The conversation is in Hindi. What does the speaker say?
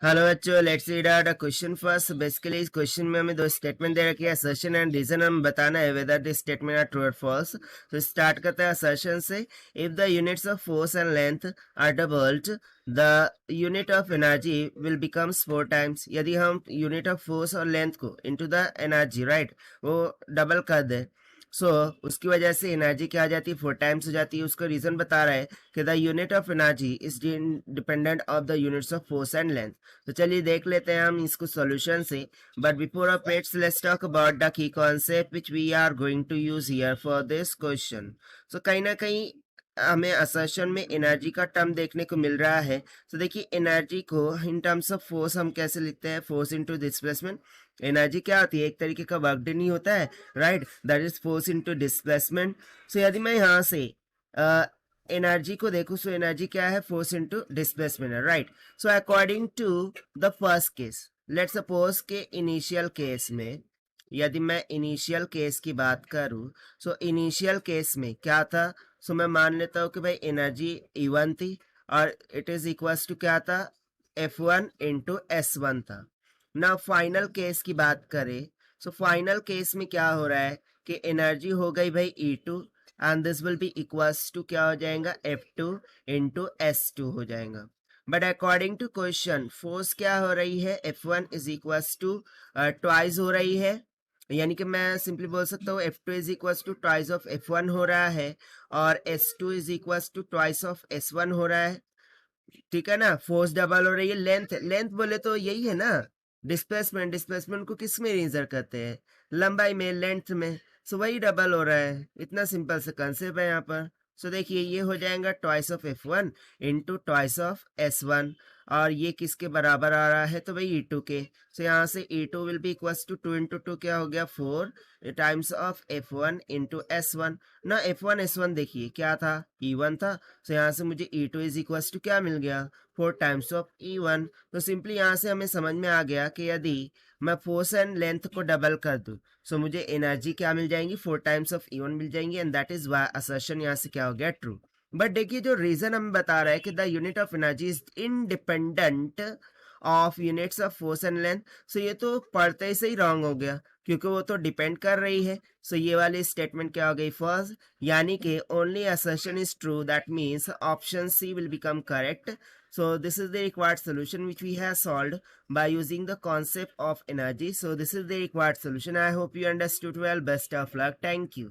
हेलो बच्चों, let's read out a question first. Basically इस क्वेश्चन में हमें दो स्टेटमेंट दे रखी है, असर्शन एंड रीजन हमें बताना है whether this statement are true और फॉल्स। तो स्टार्ट करते हैं असर्शन से। If the units of force and length are doubled the unit of energy will becomes 4 times. यदि हम यूनिट ऑफ फोर्स और लेंथ को इनटू द एनर्जी राइट वो डबल कर दे, उसकी वजह से एनर्जी क्या आ जाती है, 4 टाइम्स हो जाती है। उसका रीजन बता रहा है कि the unit of energy is dependent of the units of force and length. तो चलिए देख लेते हैं हम इसको सॉल्यूशन से। But before of its let's talk about the key concept which we are going to use here for this question. So कहीं ना कहीं हमें असर्शन में एनर्जी का टर्म देखने को मिल रहा है। तो देखिए एनर्जी को इन टर्म्स ऑफ फोर्स हम कैसे लिखते हैं, फोर्स इनटू डिस्प्लेसमेंट। एनर्जी क्या होती है, एक तरीके का वर्क डन ही होता है right, that is force into displacement. So यदि मैं यहाँ से एनर्जी को देखूं, सो एनर्जी क्या है, फोर्स इनटू डिस्प्लेसमेंट है right. So according to the first case, let suppose के इनिशियल केस में, यदि मैं इनिशियल केस की बात करूं, सो इनिशियल केस में क्या था, सो मैं मान लेता हूं कि भाई एनर्जी E1 थी और इट इज इक्वल्स टू क्या था, F1 इंटू S1 था ना। फाइनल केस की बात करें, सो फाइनल केस में क्या हो रहा है कि एनर्जी हो गई भाई E2 and this will be equals to क्या हो जाएगा, F2 इंटू S2 हो जाएगा। But according to question force क्या हो रही है, F1 is equals to twice हो रही है, यानी कि मैं सिंपली बोल सकता हूँ F2 is equals to twice of F1 हो रहा है और S2 is equals to twice of S1 हो रहा है। ठीक है ना, फोर्स डबल हो रही है। लेंथ लेंथ बोले तो यही है ना, डिस्प्लेसमेंट डिस्प्लेसमेंट को किस में मेजर करते हैं, लंबाई में, लेंथ में। सो वही डबल हो रहा है, इतना सिंपल सा कंसेप्ट है यहाँ पर। सो देखिए ये हो जाएगा twice of F1 into twice of S1 और ये किसके बराबर आ रहा है, तो भाई E2 के। सो यहाँ से E2 will be equals to 2 into 2 क्या हो गया 4 times of F1 into S1 ना। F1 S1 देखिए क्या था, E1 था। सो यहाँ से मुझे E2 इज इक्वल्स टू क्या मिल गया, 4 टाइम्स ऑफ E1। तो सिंपली यहाँ से हमें समझ में आ गया कि यदि मैं फोर्स एंड लेंथ को डबल कर दूं, सो मुझे एनर्जी क्या मिल जाएंगी, 4 टाइम्स ऑफ E1 मिल जाएंगी and that is why assertion यहाँ से क्या हो गया, ट्रू। बट देखिए जो रीजन हमें बता रहा है कि the unit of energy is independent of units of force and length, so ये तो पढ़ते से ही रॉन्ग हो गया क्योंकि वो तो डिपेंड कर रही है। सो ये वाली स्टेटमेंट क्या हो गई, फर्स्ट, यानी कि only assertion is true, that means option C will become correct. So this is the required solution which we have solved by using the concept of energy. So this is the required solution. I hope you understood well. Best of luck. Thank you.